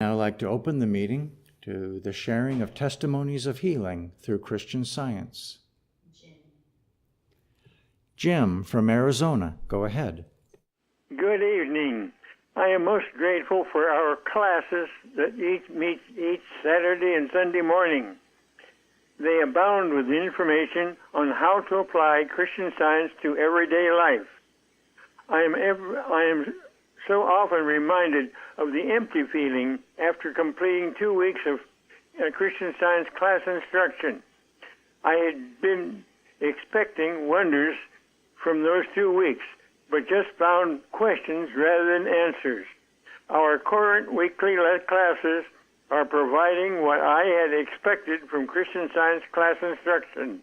Now I'd like to open the meeting to the sharing of testimonies of healing through Christian Science. Jim from Arizona, go ahead. Good evening. I am most grateful for our classes that meet each Saturday and Sunday morning. They abound with information on how to apply Christian Science to everyday life. I am so often reminded of the empty feeling after completing 2 weeks of Christian Science class instruction. I had been expecting wonders from those 2 weeks, but just found questions rather than answers. Our current weekly classes are providing what I had expected from Christian Science class instruction.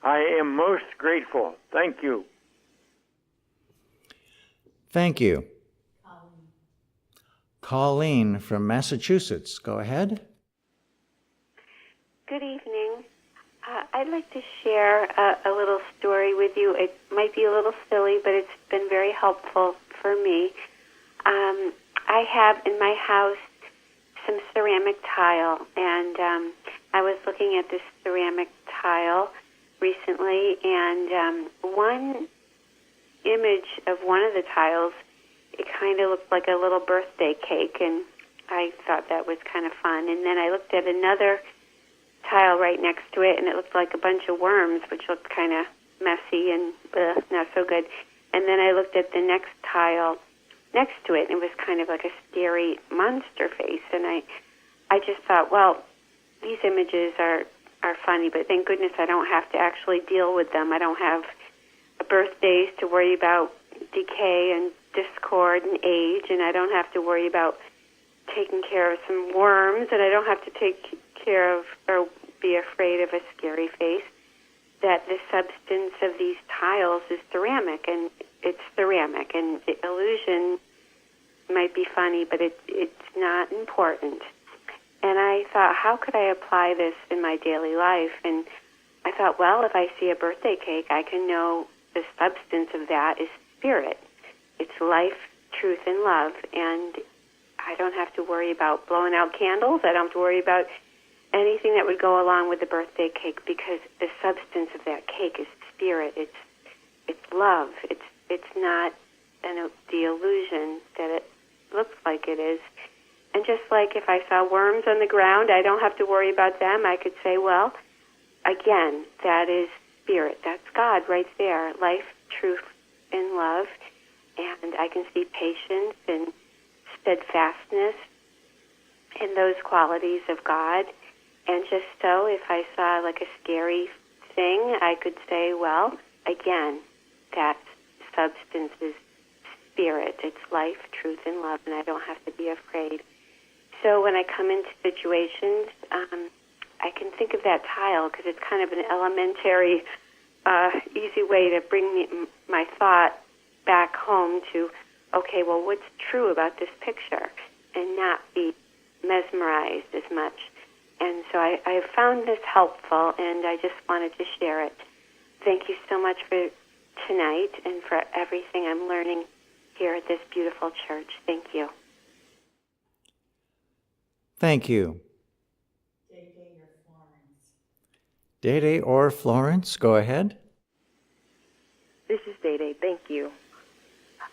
I am most grateful. Thank you. Thank you. Colleen from Massachusetts, go ahead. Good evening. I'd like to share a little story with you. It might be a little silly, but it's been very helpful for me. I have in my house some ceramic tile, and I was looking at this ceramic tile recently, and one image of one of the tiles, it kind of looked like a little birthday cake, and I thought that was kind of fun. And then I looked at another tile right next to it, and it looked like a bunch of worms, which looked kind of messy and not so good. And then I looked at the next tile next to it, and it was kind of like a scary monster face. And I just thought, well, these images are funny, but thank goodness I don't have to actually deal with them. I don't have birthdays to worry about decay and discord and age, and I don't have to worry about taking care of some worms, and I don't have to take care of or be afraid of a scary face. That the substance of these tiles is ceramic, and it's ceramic, and the illusion might be funny, but it's not important. And I thought, how could I apply this in my daily life? And I thought, well, if I see a birthday cake, I can know the substance of that is spirit. It's life, truth, and love, and I don't have to worry about blowing out candles. I don't have to worry about anything that would go along with the birthday cake, because the substance of that cake is spirit. It's love. It's not the illusion that it looks like it is. And just like if I saw worms on the ground, I don't have to worry about them. I could say, well, again, that is spirit. That's God right there. Life, truth, and love. And I can see patience and steadfastness and those qualities of God. And just so, if I saw like a scary thing, I could say, well, again, that substance is spirit. It's life, truth, and love, and I don't have to be afraid. So when I come into situations, I can think of that tile, because it's kind of an elementary, easy way to bring my thought back home to, okay, well, what's true about this picture, and not be mesmerized as much. And so I found this helpful, and I just wanted to share it. Thank you so much for tonight and for everything I'm learning here at this beautiful church. Thank you. Thank you. Dede or Florence, go ahead. This is Dede. Thank you.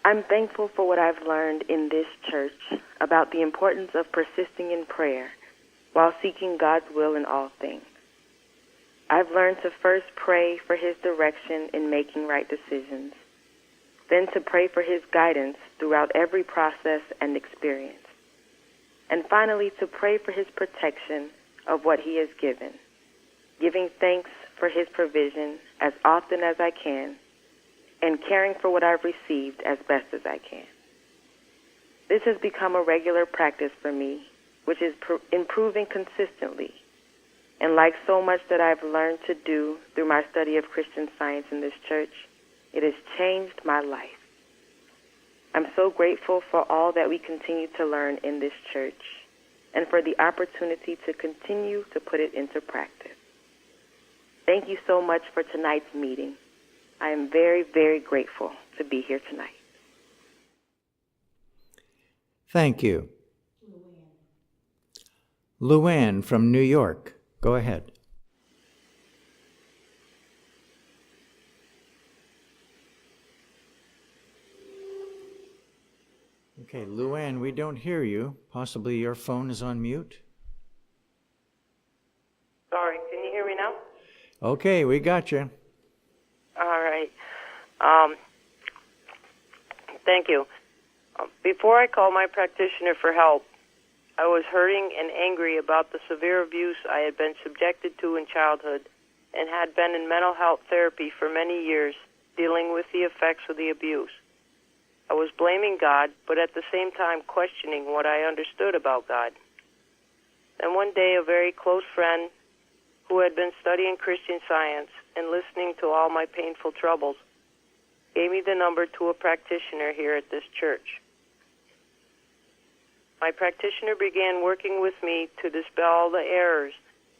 I'm thankful for what I've learned in this church about the importance of persisting in prayer while seeking God's will in all things. I've learned to first pray for His direction in making right decisions, then to pray for His guidance throughout every process and experience, and finally to pray for His protection of what He has given, giving thanks for His provision as often as I can, and caring for what I've received as best as I can. This has become a regular practice for me, which is improving consistently. And like so much that I've learned to do through my study of Christian Science in this church, it has changed my life. I'm so grateful for all that we continue to learn in this church and for the opportunity to continue to put it into practice. Thank you so much for tonight's meeting. I am very, very grateful to be here tonight. Thank you. Luann from New York. Go ahead. Okay, Luann, we don't hear you. Possibly your phone is on mute. Sorry, can you hear me now? Okay, we got you. All right. Thank you. Before I called my practitioner for help, I was hurting and angry about the severe abuse I had been subjected to in childhood and had been in mental health therapy for many years, dealing with the effects of the abuse. I was blaming God, but at the same time questioning what I understood about God. Then one day, a very close friend who had been studying Christian Science and listening to all my painful troubles gave me the number to a practitioner here at this church. My practitioner began working with me to dispel all the errors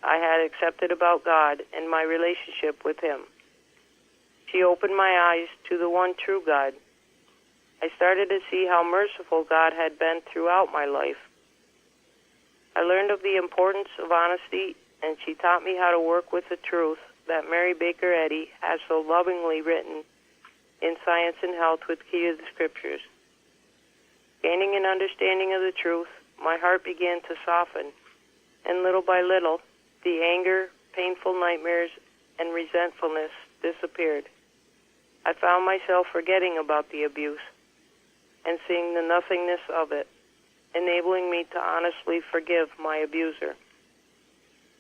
I had accepted about God and my relationship with Him. She opened my eyes to the one true God. I started to see how merciful God had been throughout my life. I learned of the importance of honesty, and she taught me how to work with the truth that Mary Baker Eddy has so lovingly written in Science and Health with Key to the Scriptures. Gaining an understanding of the truth, my heart began to soften, and little by little, the anger, painful nightmares, and resentfulness disappeared. I found myself forgetting about the abuse and seeing the nothingness of it, enabling me to honestly forgive my abuser.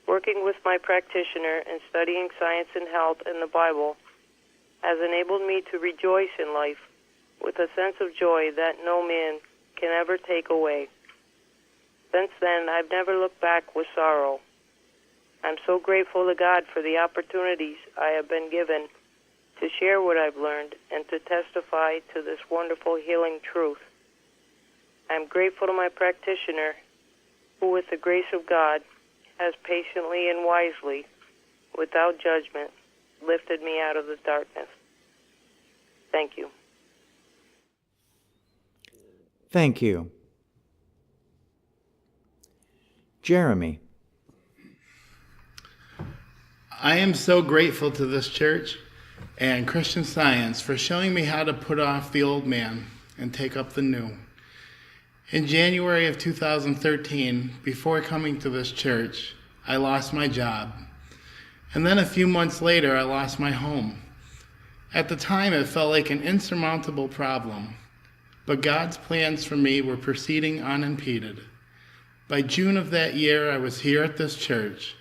Working with my practitioner and studying Science and Health and the Bible has enabled me to rejoice in life with a sense of joy that no man can ever take away. Since then, I've never looked back with sorrow. I'm so grateful to God for the opportunities I have been given to share what I've learned and to testify to this wonderful healing truth. I'm grateful to my practitioner, who with the grace of God has patiently and wisely, without judgment, lifted me out of the darkness. Thank you. Thank you. Jeremy. I am so grateful to this church and Christian Science for showing me how to put off the old man and take up the new. In January of 2013, before coming to this church, I lost my job. And then a few months later, I lost my home. At the time, it felt like an insurmountable problem, but God's plans for me were proceeding unimpeded. By June of that year, I was here at this church,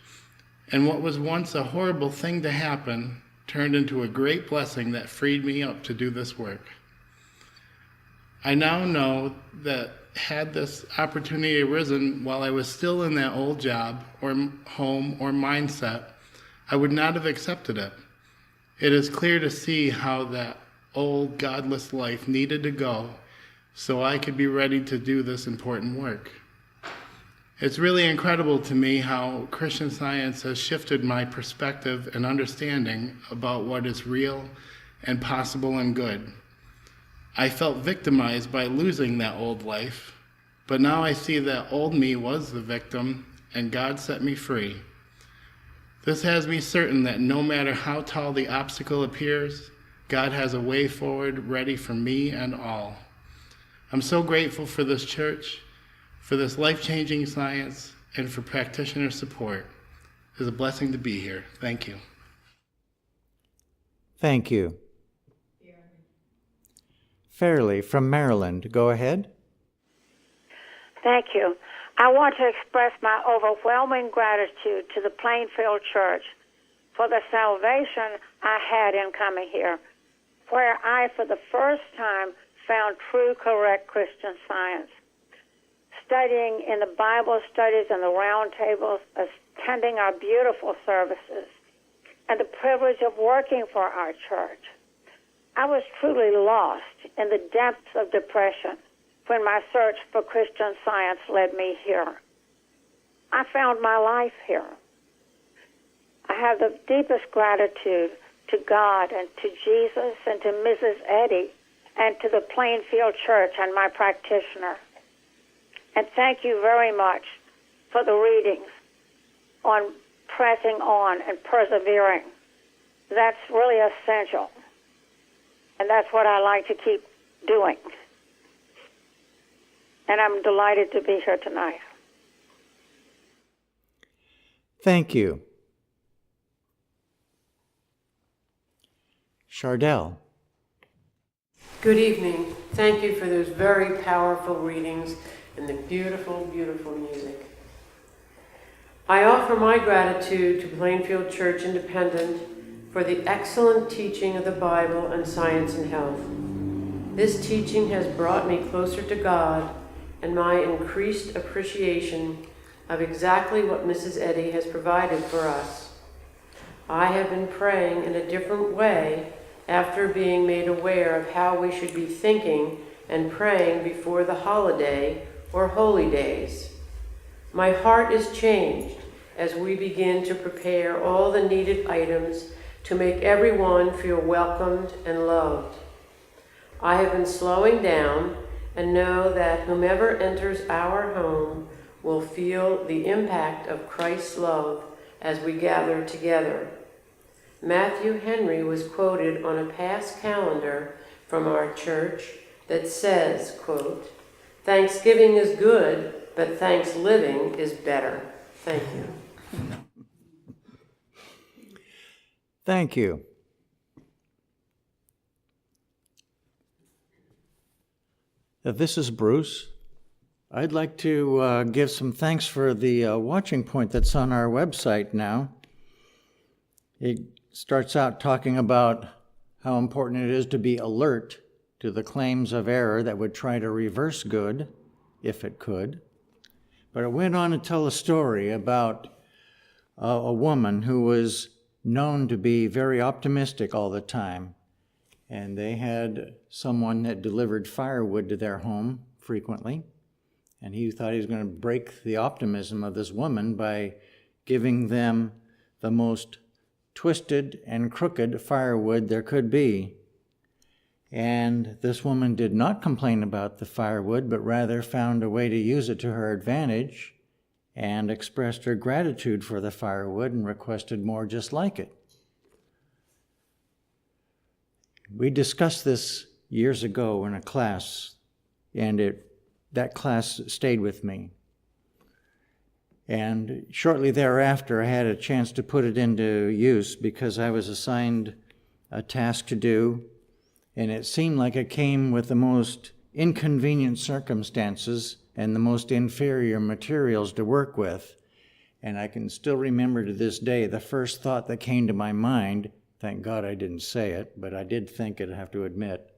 and what was once a horrible thing to happen turned into a great blessing that freed me up to do this work. I now know that had this opportunity arisen while I was still in that old job or home or mindset, I would not have accepted it. It is clear to see how that old godless life needed to go so I could be ready to do this important work. It's really incredible to me how Christian Science has shifted my perspective and understanding about what is real and possible and good. I felt victimized by losing that old life, but now I see that old me was the victim and God set me free. This has me certain that no matter how tall the obstacle appears, God has a way forward ready for me and all. I'm so grateful for this church, for this life-changing science, and for practitioner support. It's a blessing to be here. Thank you. Thank you. Fairley from Maryland. Go ahead. Thank you. I want to express my overwhelming gratitude to the Plainfield Church for the salvation I had in coming here, where I, for the first time, found true, correct Christian Science. Studying in the Bible studies and the round tables, attending our beautiful services, and the privilege of working for our church. I was truly lost in the depths of depression when my search for Christian Science led me here. I found my life here. I have the deepest gratitude to God and to Jesus and to Mrs. Eddy and to the Plainfield Church and my practitioner. And thank you very much for the readings on pressing on and persevering. That's really essential. And that's what I like to keep doing. And I'm delighted to be here tonight. Thank you. Chardell. Good evening. Thank you for those very powerful readings and the beautiful, beautiful music. I offer my gratitude to Plainfield Church Independent for the excellent teaching of the Bible and science and health. This teaching has brought me closer to God and my increased appreciation of exactly what Mrs. Eddy has provided for us. I have been praying in a different way after being made aware of how we should be thinking and praying before the holiday or holy days. My heart is changed as we begin to prepare all the needed items to make everyone feel welcomed and loved. I have been slowing down and know that whomever enters our home will feel the impact of Christ's love as we gather together. Matthew Henry was quoted on a past calendar from our church that says, quote, "Thanksgiving is good, but Thanks-living is better." Thank you. Thank you. This is Bruce. I'd like to give some thanks for the watching point that's on our website now. It starts out talking about how important it is to be alert to the claims of error that would try to reverse good, if it could. But it went on to tell a story about a woman who was known to be very optimistic all the time. And they had someone that delivered firewood to their home frequently. And he thought he was going to break the optimism of this woman by giving them the most twisted and crooked firewood there could be. And this woman did not complain about the firewood, but rather found a way to use it to her advantage and expressed her gratitude for the firewood and requested more just like it. We discussed this years ago in a class, and that class stayed with me. And shortly thereafter, I had a chance to put it into use because I was assigned a task to do, and it seemed like it came with the most inconvenient circumstances and the most inferior materials to work with. And I can still remember to this day the first thought that came to my mind. Thank God I didn't say it, but I did think it, I have to admit.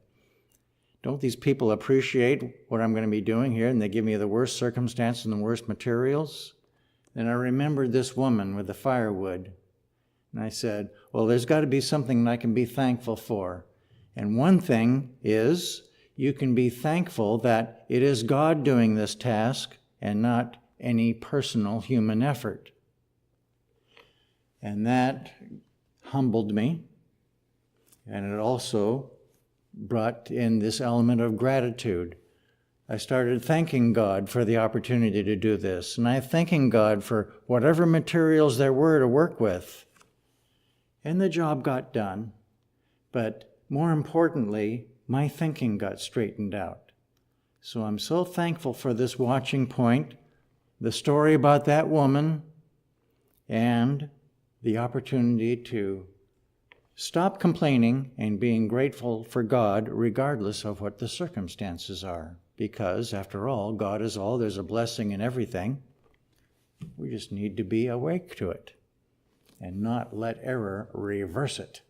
Don't these people appreciate what I'm going to be doing here, and they give me the worst circumstances and the worst materials? Then I remembered this woman with the firewood, and I said, well, there's got to be something I can be thankful for. And one thing is, you can be thankful that it is God doing this task and not any personal human effort. And that humbled me, and it also brought in this element of gratitude. I started thanking God for the opportunity to do this, and I'm thanking God for whatever materials there were to work with. And the job got done, but more importantly, my thinking got straightened out. So I'm so thankful for this watching point, the story about that woman, and the opportunity to stop complaining and being grateful for God regardless of what the circumstances are. Because, after all, God is all. There's a blessing in everything. We just need to be awake to it and not let error reverse it.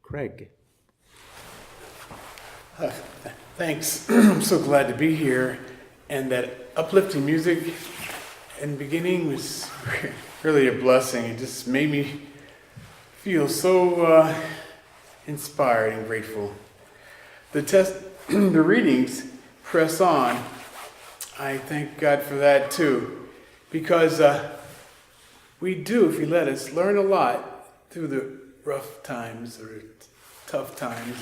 Craig. Thanks. I'm so glad to be here. And that uplifting music in the beginning was really a blessing. It just made me feel so inspired and grateful. The readings press on. I thank God for that too, because we do, if He let us, learn a lot through the rough times or tough times.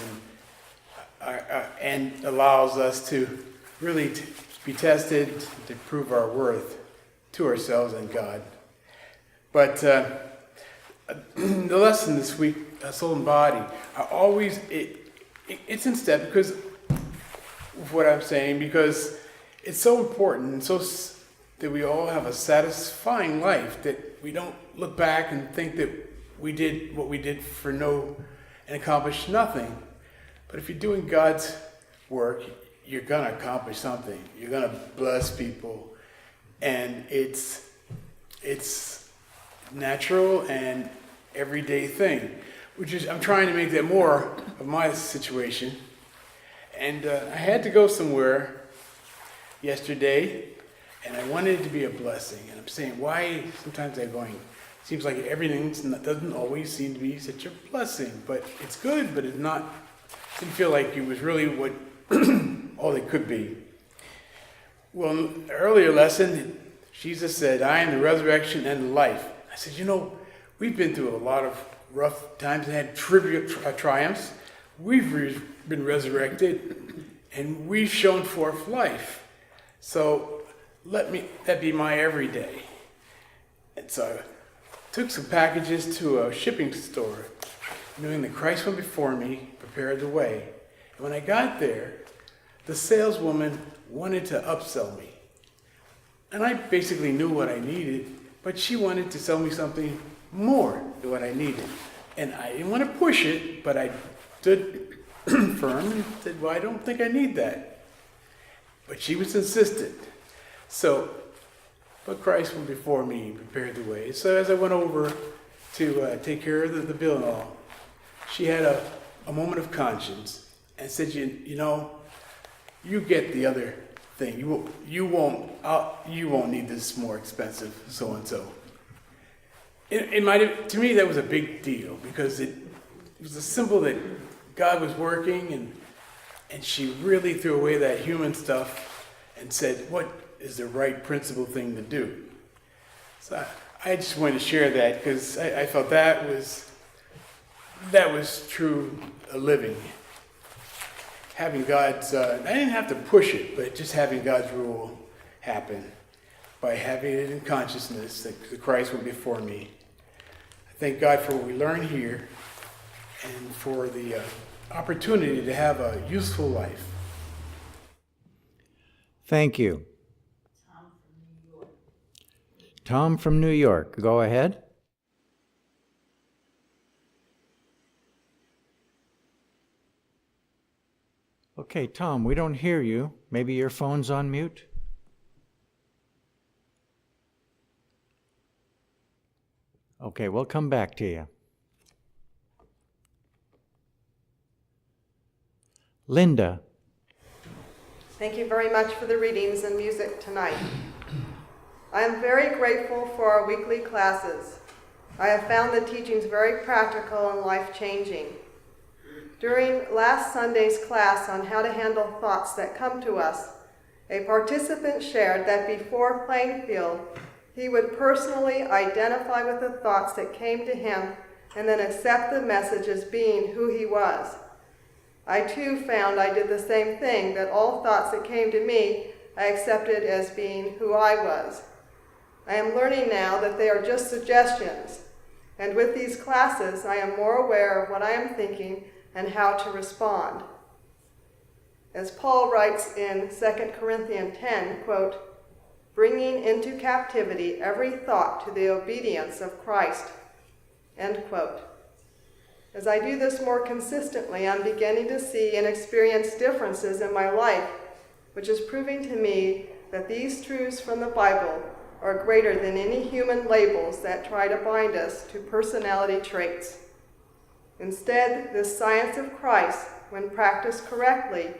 And and allows us to really be tested to prove our worth to ourselves and God. But the lesson this week, soul and body, it's in step because of what I'm saying, because it's so important and that we all have a satisfying life, that we don't look back and think that we did what we did for no and accomplished nothing. But if you're doing God's work, you're going to accomplish something. You're going to bless people. And it's natural and everyday thing, which is, I'm trying to make that more of my situation. And I had to go somewhere yesterday, and I wanted it to be a blessing. And I'm saying, why sometimes I'm going, seems like everything doesn't always seem to be such a blessing, but it's good, but it's not, didn't feel like it was really what all it could be. Well, in the earlier lesson, Jesus said, I am the resurrection and the life. I said, we've been through a lot of rough times and had triumphs. We've been resurrected, and we've shown forth life. So let that be my everyday. And so I took some packages to a shipping store, knowing that Christ went before me, prepared the way. And when I got there, the saleswoman wanted to upsell me. And I basically knew what I needed, but she wanted to sell me something more than what I needed. And I didn't want to push it, but I stood firm and said, well, I don't think I need that. But she was insistent. But Christ went before me, prepared the way. So as I went over to take care of the bill and all, she had a moment of conscience and said, you get the other thing. You won't need this more expensive so and so. To me, that was a big deal, because it was a symbol that God was working, and she really threw away that human stuff and said, what is the right principle thing to do? So I just wanted to share that, because I felt that was true living. Having God's, I didn't have to push it, but just having God's rule happen by having it in consciousness that Christ went before me. I thank God for what we learn here and for the opportunity to have a useful life. Thank you. Tom from New York, go ahead. Okay, Tom, we don't hear you. Maybe your phone's on mute? Okay, we'll come back to you. Linda. Thank you very much for the readings and music tonight. I am very grateful for our weekly classes. I have found the teachings very practical and life-changing. During last Sunday's class on how to handle thoughts that come to us, a participant shared that before playing field, he would personally identify with the thoughts that came to him and then accept the message as being who he was. I too found I did the same thing, that all thoughts that came to me I accepted as being who I was. I am learning now that they are just suggestions, and with these classes I am more aware of what I am thinking and how to respond. As Paul writes in 2 Corinthians 10, quote, bringing into captivity every thought to the obedience of Christ, end quote. As I do this more consistently, I'm beginning to see and experience differences in my life, which is proving to me that these truths from the Bible are greater than any human labels that try to bind us to personality traits. Instead, this science of Christ, when practiced correctly,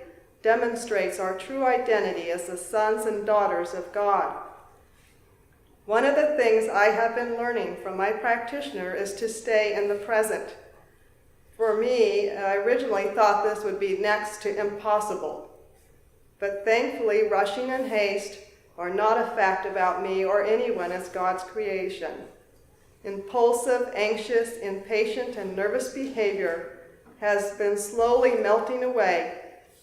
demonstrates our true identity as the sons and daughters of God. One of the things I have been learning from my practitioner is to stay in the present. For me, I originally thought this would be next to impossible. But thankfully, rushing and haste are not a fact about me or anyone as God's creation. Impulsive, anxious, impatient, and nervous behavior has been slowly melting away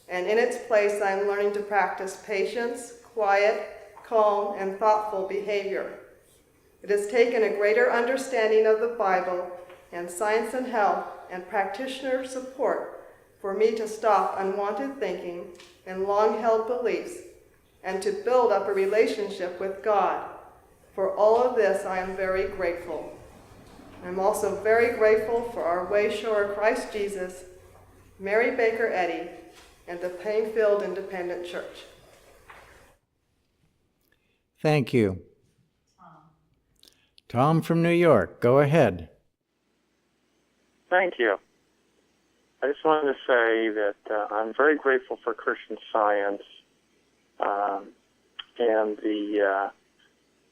and in its place I am learning to practice patience, quiet, calm, and thoughtful behavior. It has taken a greater understanding of the Bible and science and health and practitioner support for me to stop unwanted thinking and long-held beliefs and to build up a relationship with God. For all of this, I am very grateful. I'm also very grateful for our Wayshower Christ Jesus, Mary Baker Eddy, and the Plainfield Independent Church. Thank you. Tom from New York, go ahead. Thank you. I just wanted to say that I'm very grateful for Christian Science and the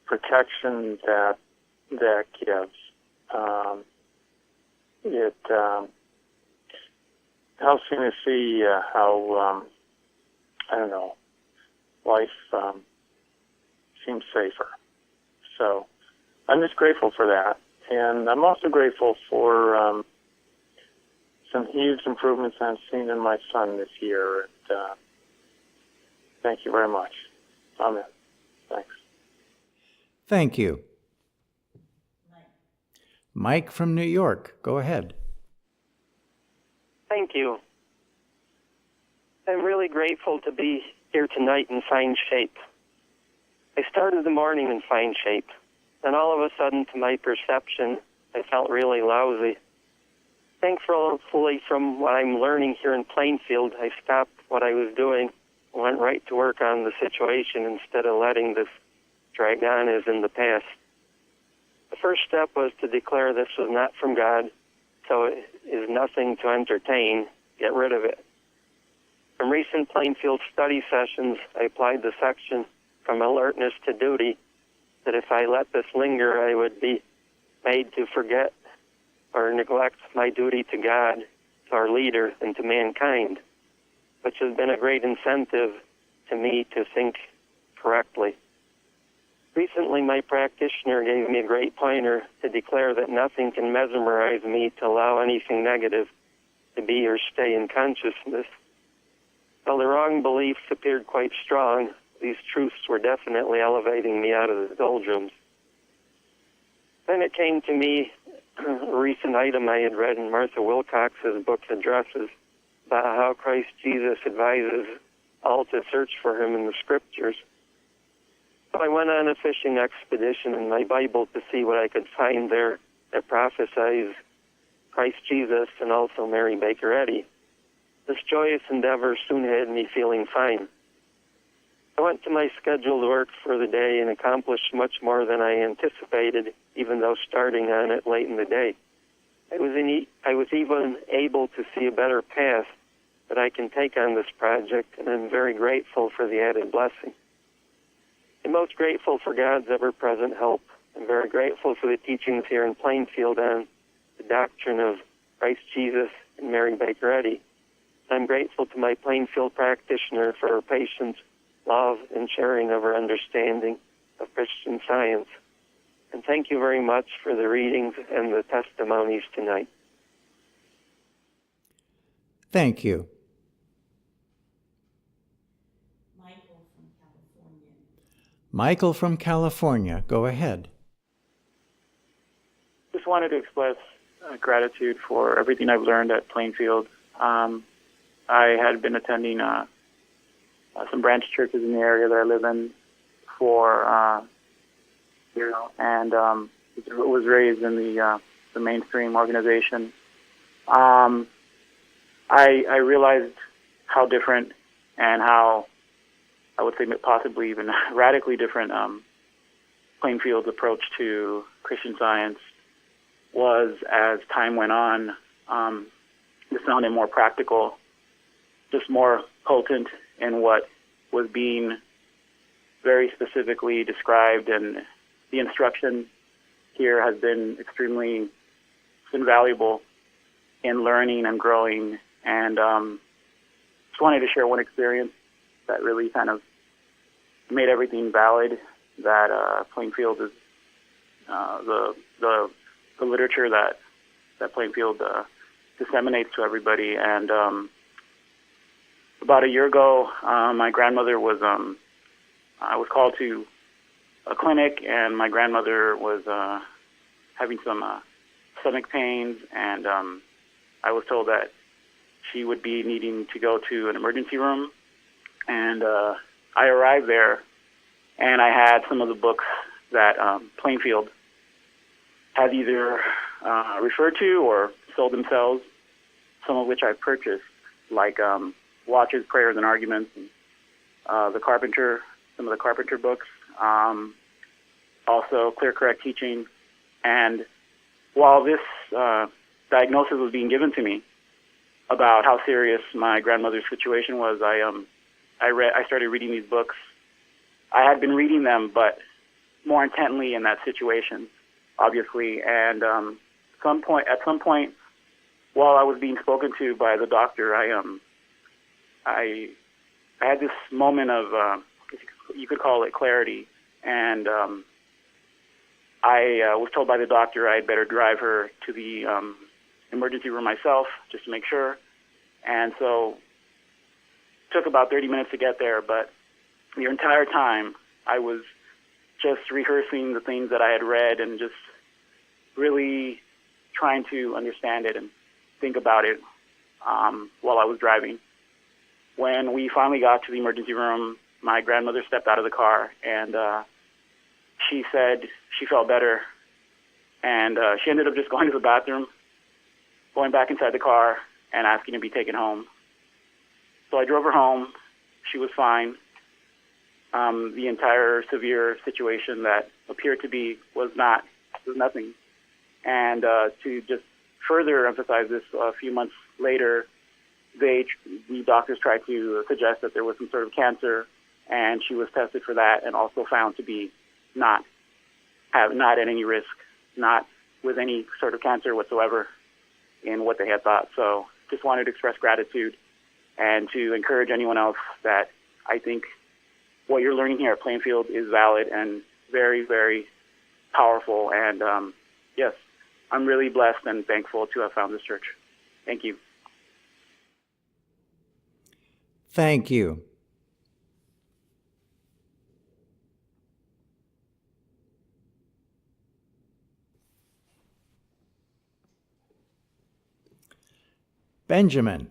protection that gives. It helps me to see how, life seems safer. So I'm just grateful for that. And I'm also grateful for some huge improvements I've seen in my son this year. And, thank you very much. Amen. Thanks. Thank you. Mike from New York, go ahead. Thank you. I'm really grateful to be here tonight in fine shape. I started the morning in fine shape. Then all of a sudden, to my perception, I felt really lousy. Thankfully, from what I'm learning here in Plainfield, I stopped what I was doing and went right to work on the situation instead of letting this drag on as in the past. The first step was to declare this was not from God, so it is nothing to entertain. Get rid of it. From recent Plainfield study sessions, I applied the section from alertness to duty, that if I let this linger, I would be made to forget or neglect my duty to God, to our leader, and to mankind, which has been a great incentive to me to think correctly. Recently, my practitioner gave me a great pointer to declare that nothing can mesmerize me to allow anything negative to be or stay in consciousness. While the wrong beliefs appeared quite strong, these truths were definitely elevating me out of the doldrums. Then it came to me, a recent item I had read in Martha Wilcox's book, Addresses, about how Christ Jesus advises all to search for him in the scriptures. So I went on a fishing expedition in my Bible to see what I could find there that prophesies Christ Jesus and also Mary Baker Eddy. This joyous endeavor soon had me feeling fine. I went to my scheduled work for the day and accomplished much more than I anticipated, even though starting on it late in the day. I was even able to see a better path that I can take on this project, and I'm very grateful for the added blessing. I'm most grateful for God's ever-present help. I'm very grateful for the teachings here in Plainfield on the doctrine of Christ Jesus and Mary Baker Eddy. I'm grateful to my Plainfield practitioner for her patience, love, and sharing of her understanding of Christian Science. And thank you very much for the readings and the testimonies tonight. Thank you. Michael from California, go ahead. Just wanted to express gratitude for everything I've learned at Plainfield. I had been attending some branch churches in the area that I live in for years, and was raised in the mainstream organization. I realized how different and how, I would say possibly even radically different Plainfield's approach to Christian Science was as time went on. It sounded more practical, just more potent in what was being very specifically described, and the instruction here has been extremely invaluable in learning and growing. And just wanted to share one experience that really kind of made everything valid, that Plainfield is the literature that Plainfield disseminates to everybody. And about a year ago, my grandmother was, I was called to a clinic, and my grandmother was having some stomach pains, and I was told that she would be needing to go to an emergency room. And I arrived there, and I had some of the books that Plainfield had either referred to or sold themselves, some of which I purchased, like Watches, Prayers, and Arguments, and the Carpenter, some of the Carpenter books, also Clear Correct Teaching. And while this diagnosis was being given to me about how serious my grandmother's situation was, I started reading these books. I had been reading them, but more intently in that situation, obviously. And at some point, while I was being spoken to by the doctor, I had this moment of, you could call it clarity, and I was told by the doctor I had better drive her to the emergency room myself, just to make sure. And so it took about 30 minutes to get there, but the entire time I was just rehearsing the things that I had read and just really trying to understand it and think about it while I was driving. When we finally got to the emergency room, my grandmother stepped out of the car, and she said she felt better, and she ended up just going to the bathroom, going back inside the car, and asking to be taken home. So I drove her home. She was fine. The entire severe situation that appeared to be was nothing. And to just further emphasize this, a few months later, the doctors tried to suggest that there was some sort of cancer, and she was tested for that and also found to be not at any risk, not with any sort of cancer whatsoever in what they had thought. So just wanted to express gratitude and to encourage anyone else that I think what you're learning here at Plainfield is valid and very, very powerful. And yes, I'm really blessed and thankful to have found this church. Thank you. Thank you. Benjamin.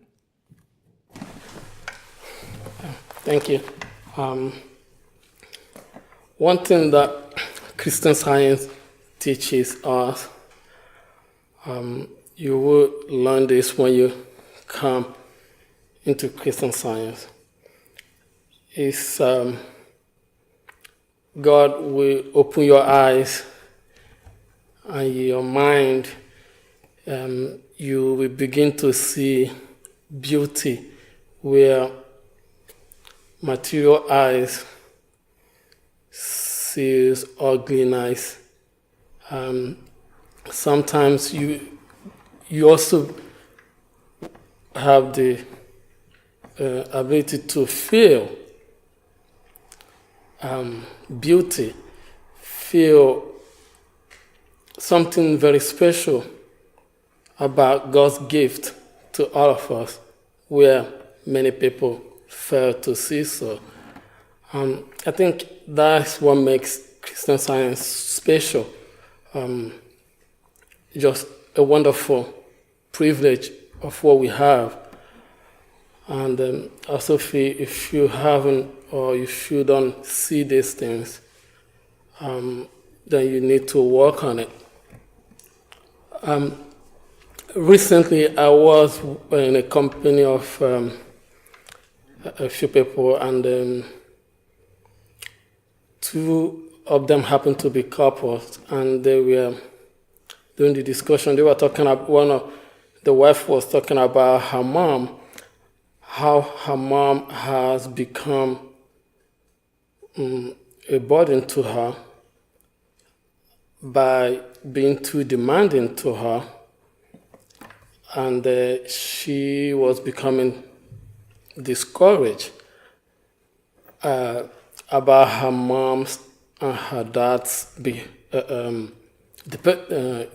Thank you. One thing that Christian Science teaches us, you will learn this when you come into Christian Science, is God will open your eyes and your mind. You will begin to see beauty where material eyes sees ugliness. Sometimes you also have the ability to feel beauty, feel something very special about God's gift to all of us, where many people fail to see so. I think that's what makes Christian Science special. Just a wonderful privilege of what we have. And also if you haven't or if you don't see these things, then you need to work on it. Recently, I was in a company of a few people, and two of them happened to be couples, and they were during the discussion. They were talking about the wife was talking about her mom, how her mom has become a burden to her by being too demanding to her. And she was becoming discouraged about her mom's and her dad's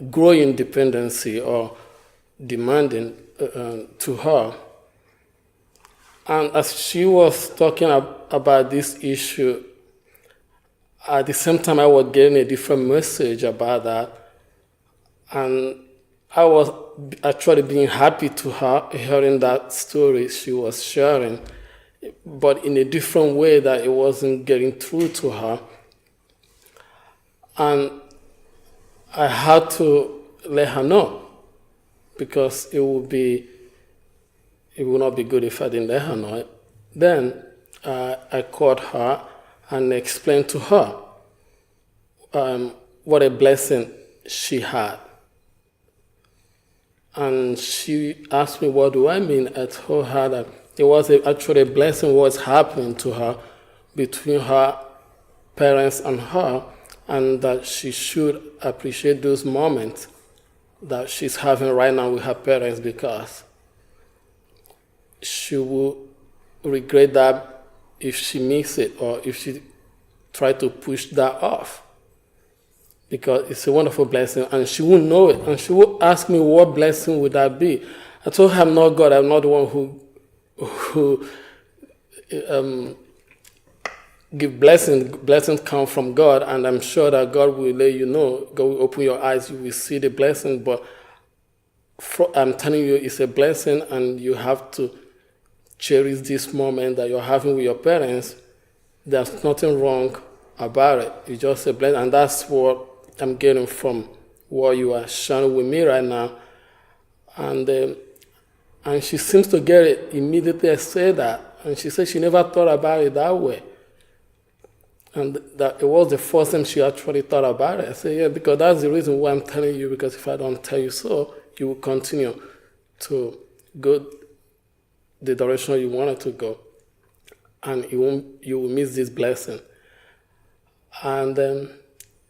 growing dependency or demanding to her. And as she was talking about this issue, at the same time I was getting a different message about that. And I was actually being happy to her hearing that story she was sharing, but in a different way that it wasn't getting through to her. And I had to let her know, because it would not be good if I didn't let her know it. Then I called her and explained to her what a blessing she had. And she asked me, what do I mean? I told her that it was actually a blessing what was happening to her between her parents and her, and that she should appreciate those moments that she's having right now with her parents, because she will regret that if she misses it or if she try to push that off, because it's a wonderful blessing, and she will know it, and she will ask me, what blessing would that be? I told her, I'm not God. I'm not the one who give blessings. Blessings come from God, and I'm sure that God will let you know. God will open your eyes. You will see the blessing. But I'm telling you, it's a blessing, and you have to cherish this moment that you're having with your parents. There's nothing wrong about it. It's just a blessing, and that's what I'm getting from what you are sharing with me right now. And she seems to get it immediately. I say that, and she said she never thought about it that way, and that it was the first time she actually thought about it. I said, yeah, because that's the reason why I'm telling you, because if I don't tell you so, you will continue to go the direction you wanted to go, and you will miss this blessing. And then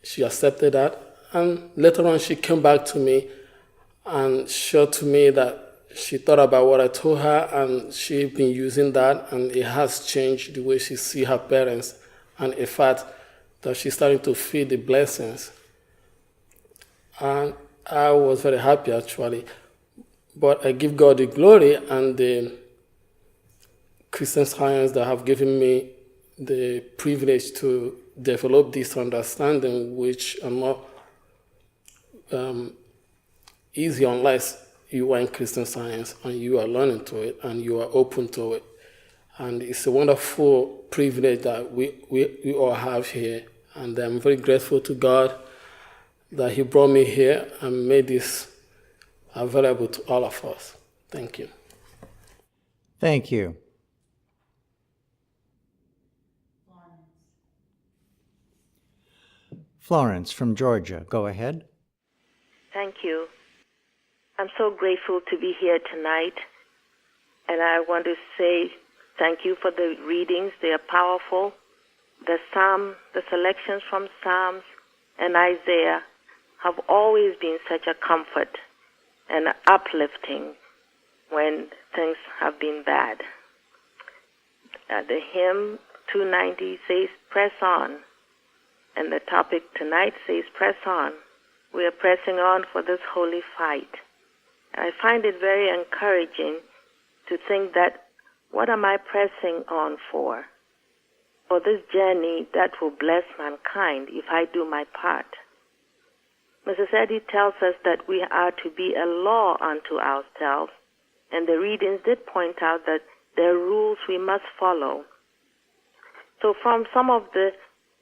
she accepted that, and later on she came back to me and showed to me that she thought about what I told her, and she's been using that, and it has changed the way she sees her parents, and in fact that she's starting to feel the blessings. And I was very happy, actually. But I give God the glory and the Christian Science that have given me the privilege to develop this understanding, which are not easy unless you are in Christian Science and you are learning to it and you are open to it. And it's a wonderful privilege that we all have here. And I'm very grateful to God that He brought me here and made this available to all of us. Thank you. Thank you. Florence from Georgia, go ahead. Thank you. I'm so grateful to be here tonight, and I want to say thank you for the readings. They are powerful. The selections from Psalms and Isaiah have always been such a comfort and uplifting when things have been bad. The hymn 290 says, "Press on," and the topic tonight says, "Press on." We are pressing on for this holy fight. And I find it very encouraging to think that, what am I pressing on for? For this journey that will bless mankind if I do my part. Mrs. Eddy tells us that we are to be a law unto ourselves, and the readings did point out that there are rules we must follow. So from some of the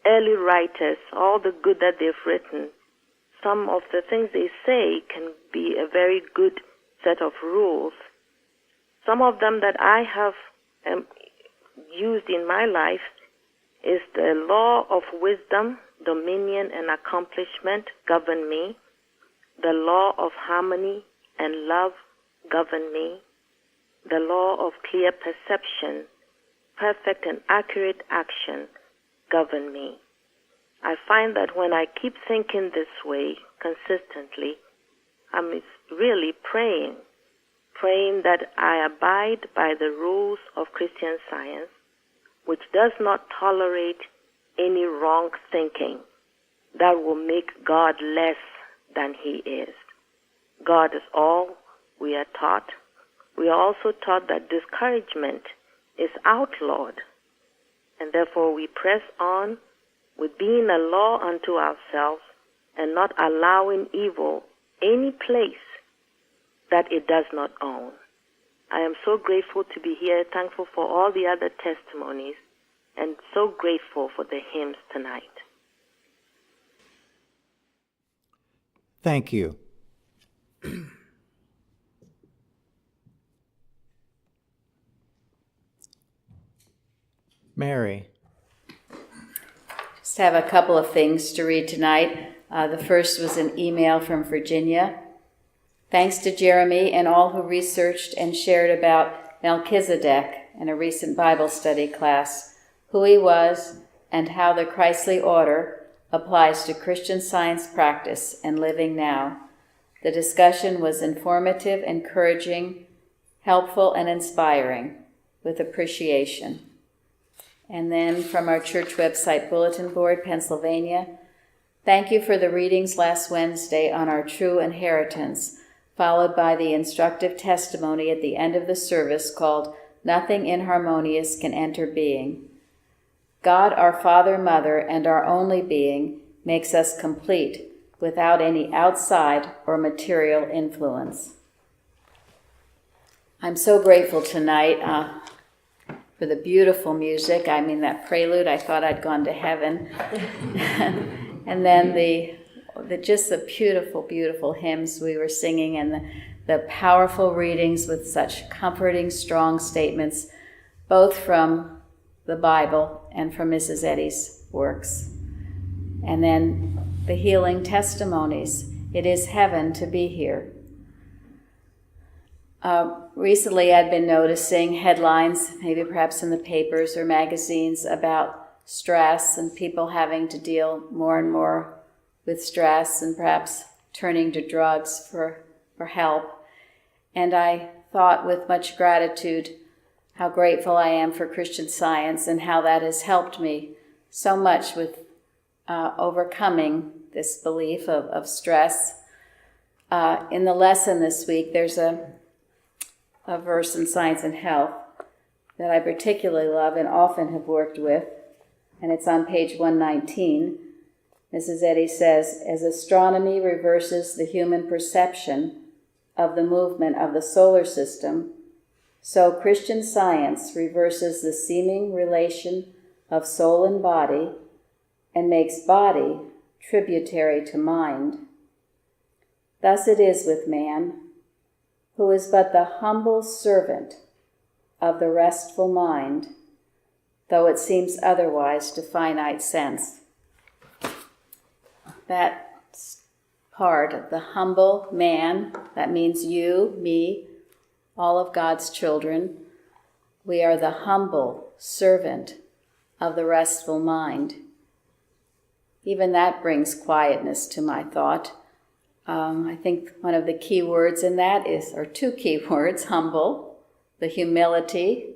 early writers, all the good that they've written, some of the things they say can be a very good set of rules. Some of them that I have used in my life is the law of wisdom, dominion, and accomplishment govern me. The law of harmony and love govern me. The law of clear perception, perfect and accurate action govern me. I find that when I keep thinking this way consistently, I'm really praying that I abide by the rules of Christian Science, which does not tolerate any wrong thinking that will make God less than He is. God is all we are taught. We are also taught that discouragement is outlawed, and therefore we press on with being a law unto ourselves and not allowing evil any place that it does not own. I am so grateful to be here, thankful for all the other testimonies, and so grateful for the hymns tonight. Thank you. Mary. Just have a couple of things to read tonight. The first was an email from Virginia. Thanks to Jeremy and all who researched and shared about Melchizedek in a recent Bible study class, who he was and how the Christly order applies to Christian Science practice and living now. The discussion was informative, encouraging, helpful, and inspiring, with appreciation. And then from our church website bulletin board, Pennsylvania, thank you for the readings last Wednesday on our true inheritance, followed by the instructive testimony at the end of the service called Nothing Inharmonious Can Enter Being. God, our Father, Mother, and our only being, makes us complete without any outside or material influence. I'm so grateful tonight for the beautiful music. I mean, that prelude, I thought I'd gone to heaven. And then the beautiful, beautiful hymns we were singing, and the powerful readings with such comforting, strong statements, both from the Bible and from Mrs. Eddy's works. And then the healing testimonies. It is heaven to be here. Recently I'd been noticing headlines, maybe perhaps in the papers or magazines, about stress and people having to deal more and more with stress and perhaps turning to drugs for help. And I thought with much gratitude how grateful I am for Christian Science and how that has helped me so much with overcoming this belief of stress. In the lesson this week, there's a verse in Science and Health that I particularly love and often have worked with, and it's on page 119. Mrs. Eddy says, as astronomy reverses the human perception of the movement of the solar system, so Christian Science reverses the seeming relation of soul and body and makes body tributary to mind. Thus it is with man, who is but the humble servant of the restful mind, though it seems otherwise to finite sense. That part of the humble man, that means you, me, all of God's children. We are the humble servant of the restful mind. Even that brings quietness to my thought. I think one of the key words in that or two key words, humble, the humility,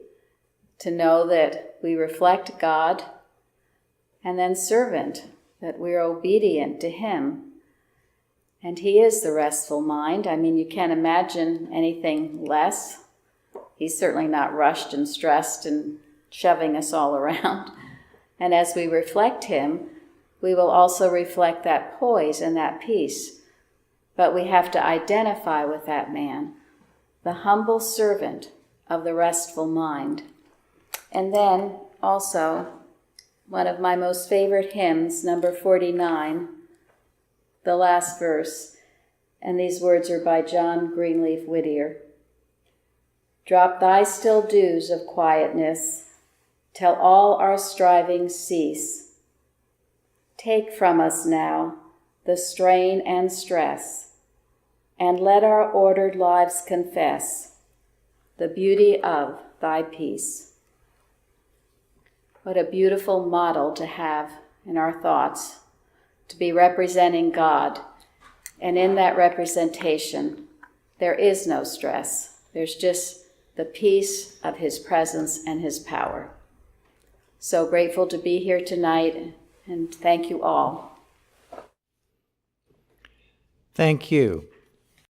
to know that we reflect God, and then servant, that we're obedient to Him. And He is the restful mind. I mean, you can't imagine anything less. He's certainly not rushed and stressed and shoving us all around. And as we reflect Him, we will also reflect that poise and that peace. But we have to identify with that man, the humble servant of the restful mind. And then also, one of my most favorite hymns, number 49, the last verse, and these words are by John Greenleaf Whittier. Drop thy still dews of quietness, till all our strivings cease. Take from us now the strain and stress, and let our ordered lives confess the beauty of thy peace. What a beautiful model to have in our thoughts, to be representing God. And in that representation, there is no stress. There's just the peace of His presence and His power. So grateful to be here tonight, and thank you all. Thank you.